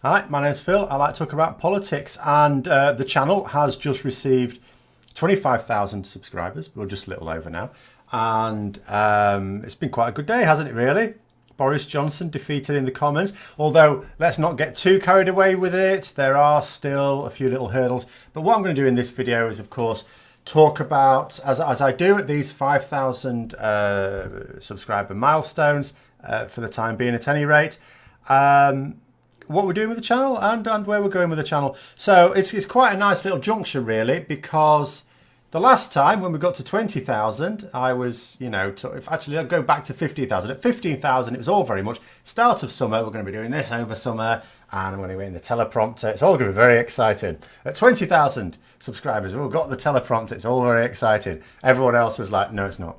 Hi, my name's Phil. I like to talk about politics, and the channel has just received 25,000 subscribers. We're just a little over now, and it's been quite a good day, hasn't it? Really, Boris Johnson defeated in the Commons. Although let's not get too carried away with it. There are still a few little hurdles. But what I'm going to do in this video is, of course, talk about, as I do at these 5,000 subscriber milestones for the time being, at any rate. What we're doing with the channel and where we're going with the channel. So it's quite a nice little juncture, really, because the last time when we got to 20,000, I was, actually I'll go back to 15,000. At 15,000, it was all very much start of summer. We're going to be doing this over summer, and I'm going to be in the teleprompter. It's all going to be very exciting. At 20,000 subscribers, we've got the teleprompter. It's all very exciting. Everyone else was like, no, it's not.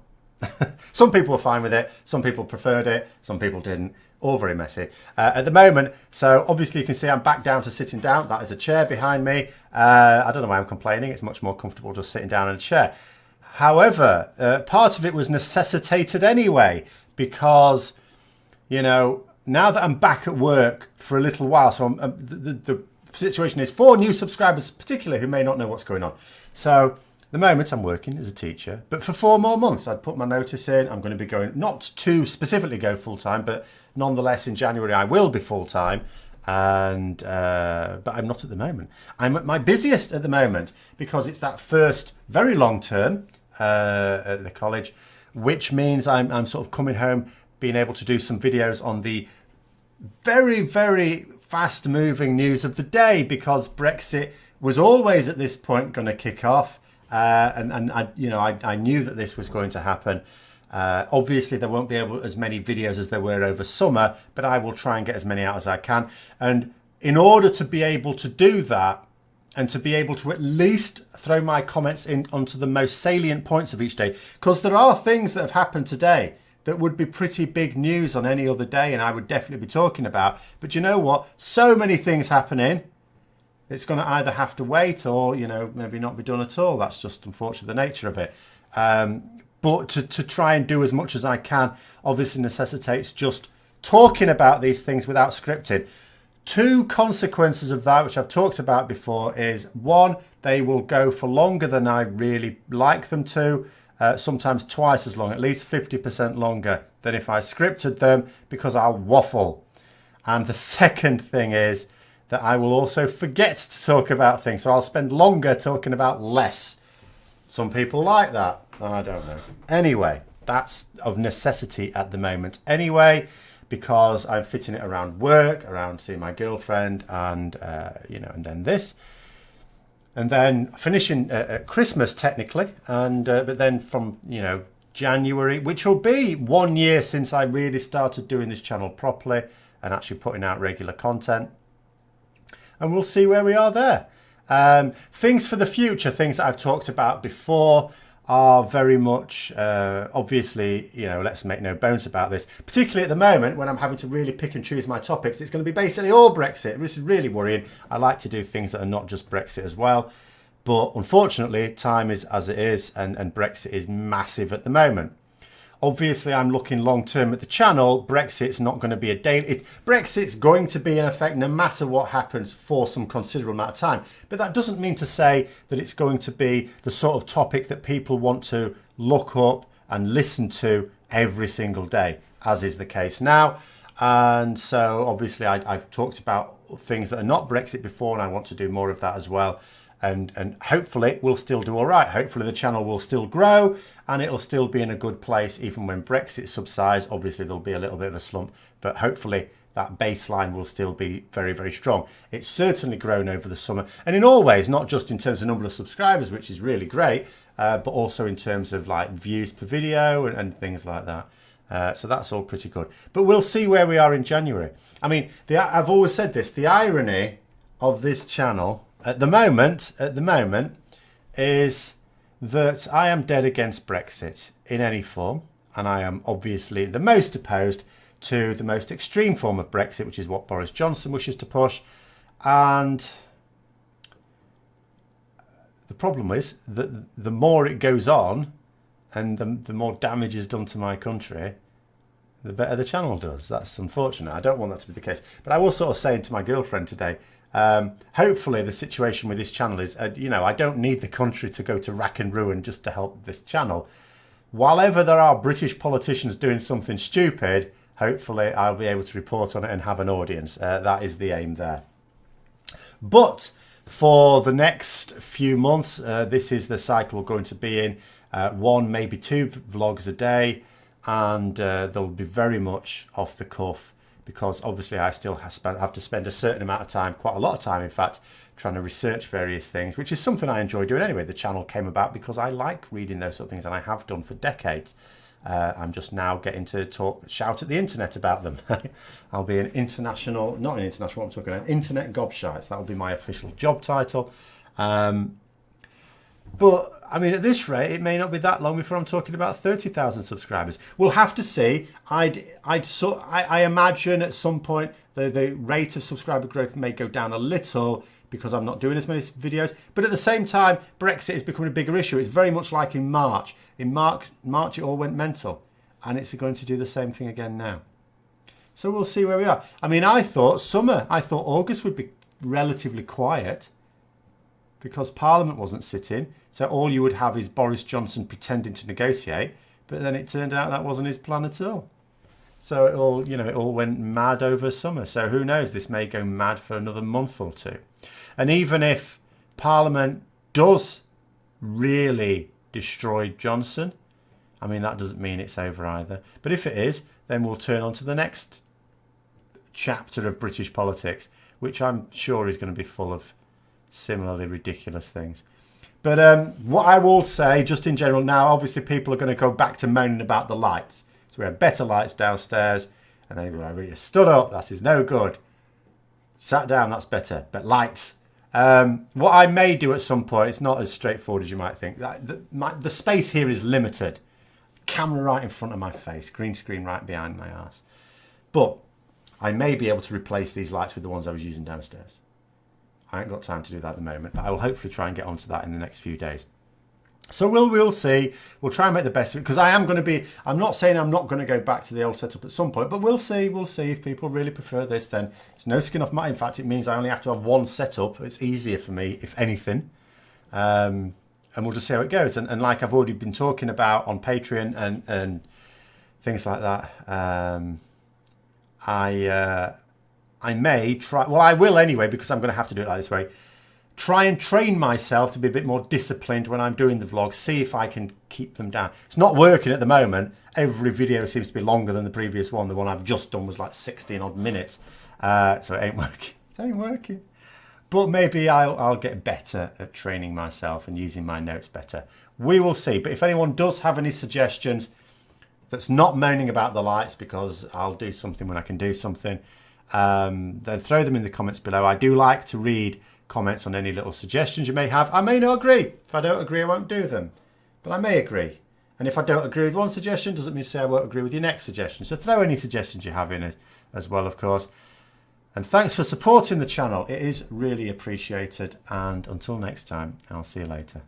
Some people were fine with it. Some people preferred it. Some people didn't. All very messy at the moment. So obviously you can see I'm back down to sitting down. That is a chair behind me. I don't know why I'm complaining. It's much more comfortable just sitting down in a chair. However, part of it was necessitated anyway, because, now that I'm back at work for a little while, so the situation is for new subscribers particularly who may not know what's going on. So the moment I'm working as a teacher, but for 4 more months. I'd put my notice in. I'm going to be going, not to specifically go full-time, but nonetheless in January I will be full-time, and but I'm not at the moment. I'm at my busiest at the moment because it's that first very long term at the college, which means I'm sort of coming home, being able to do some videos on the very, very fast moving news of the day, because Brexit was always at this point going to kick off. And I knew that this was going to happen. Obviously, there won't be as many videos as there were over summer, but I will try and get as many out as I can. And in order to be able to do that, and to be able to at least throw my comments in onto the most salient points of each day, because there are things that have happened today that would be pretty big news on any other day, and I would definitely be talking about. But you know what? So many things happening. It's going to either have to wait or, maybe not be done at all. That's just unfortunately the nature of it. But to try and do as much as I can obviously necessitates just talking about these things without scripting. 2 consequences of that, which I've talked about before, is 1, they will go for longer than I really like them to. Sometimes twice as long, at least 50% longer than if I scripted them, because I'll waffle. And the second thing is that I will also forget to talk about things. So I'll spend longer talking about less. Some people like that. I don't know. Anyway, that's of necessity at the moment anyway, because I'm fitting it around work, around seeing my girlfriend, and, and then this. And then finishing at Christmas technically. And but then from, January, which will be 1 year since I really started doing this channel properly and actually putting out regular content. And we'll see where we are there. Things for the future, things that I've talked about before, are very much, obviously, let's make no bones about this. Particularly at the moment when I'm having to really pick and choose my topics, it's going to be basically all Brexit, which is really worrying. I like to do things that are not just Brexit as well. But unfortunately, time is as it is, and Brexit is massive at the moment. Obviously, I'm looking long term at the channel. Brexit's not going to be a daily. Brexit's going to be in effect no matter what happens for some considerable amount of time. But that doesn't mean to say that it's going to be the sort of topic that people want to look up and listen to every single day, as is the case now. And so obviously I've talked about things that are not Brexit before, and I want to do more of that as well. And hopefully we'll still do all right. Hopefully the channel will still grow and it'll still be in a good place even when Brexit subsides. Obviously there'll be a little bit of a slump, but hopefully that baseline will still be very, very strong. It's certainly grown over the summer, and in all ways, not just in terms of number of subscribers, which is really great, but also in terms of like views per video and things like that. So that's all pretty good. But we'll see where we are in January. I mean, I've always said this, the irony of this channel at the moment is that I am dead against Brexit in any form, and I am obviously the most opposed to the most extreme form of Brexit, which is what Boris Johnson wishes to push. And the problem is that the more it goes on and the more damage is done to my country, the better the channel does. That's unfortunate. I don't want that to be the case. But I was sort of saying to my girlfriend today, hopefully the situation with this channel is, you know, I don't need the country to go to rack and ruin just to help this channel. While ever there are British politicians doing something stupid, hopefully I'll be able to report on it and have an audience. That is the aim there. But for the next few months, this is the cycle we're going to be in. 1, maybe 2 vlogs a day, and they'll be very much off the cuff, because obviously I still have to spend a certain amount of time, quite a lot of time in fact, trying to research various things, which is something I enjoy doing anyway. The channel came about because I like reading those sort of things, and I have done for decades. I'm just now getting to shout at the internet about them. I'll be an international, not an international, what I'm talking about, internet gobshite. That'll be my official job title. But I mean, at this rate, it may not be that long before I'm talking about 30,000 subscribers. We'll have to see. I imagine at some point the rate of subscriber growth may go down a little because I'm not doing as many videos. But at the same time, Brexit is becoming a bigger issue. It's very much like in March. In March, it all went mental, and it's going to do the same thing again now. So we'll see where we are. I mean, I thought August would be relatively quiet, because Parliament wasn't sitting, so all you would have is Boris Johnson pretending to negotiate, but then it turned out that wasn't his plan at all. So it all went mad over summer. So who knows, this may go mad for another month or 2. And even if Parliament does really destroy Johnson, I mean, that doesn't mean it's over either. But if it is, then we'll turn on to the next chapter of British politics, which I'm sure is going to be full of similarly ridiculous things. But what I will say, just in general, now obviously people are going to go back to moaning about the lights. So we had better lights downstairs, and then you stood up, that is no good. Sat down, that's better. But lights. What I may do at some point, it's not as straightforward as you might think. The space here is limited. Camera right in front of my face, green screen right behind my ass. But I may be able to replace these lights with the ones I was using downstairs. I ain't got time to do that at the moment, but I will hopefully try and get onto that in the next few days. So we'll see. We'll try and make the best of it, because I'm not saying I'm not going to go back to the old setup at some point, but we'll see. We'll see. If people really prefer this, then it's no skin off my. In fact, it means I only have to have one setup. It's easier for me, if anything. And we'll just see how it goes. And like I've already been talking about on Patreon and things like that, I may try, well, I will anyway, because I'm going to have to do it like this way, try and train myself to be a bit more disciplined when I'm doing the vlogs, see if I can keep them down. It's not working at the moment. Every video seems to be longer than the previous one. The one I've just done was like 16 odd minutes. So it ain't working. It ain't working. But maybe I'll get better at training myself and using my notes better. We will see. But if anyone does have any suggestions that's not moaning about the lights, because I'll do something when I can do something, then throw them in the comments below. I do like to read comments on any little suggestions you may have. I may not agree. If I don't agree, I won't do them. But I may agree. And if I don't agree with one suggestion, doesn't mean to say I won't agree with your next suggestion. So throw any suggestions you have in as well, of course. And thanks for supporting the channel. It is really appreciated. And until next time, I'll see you later.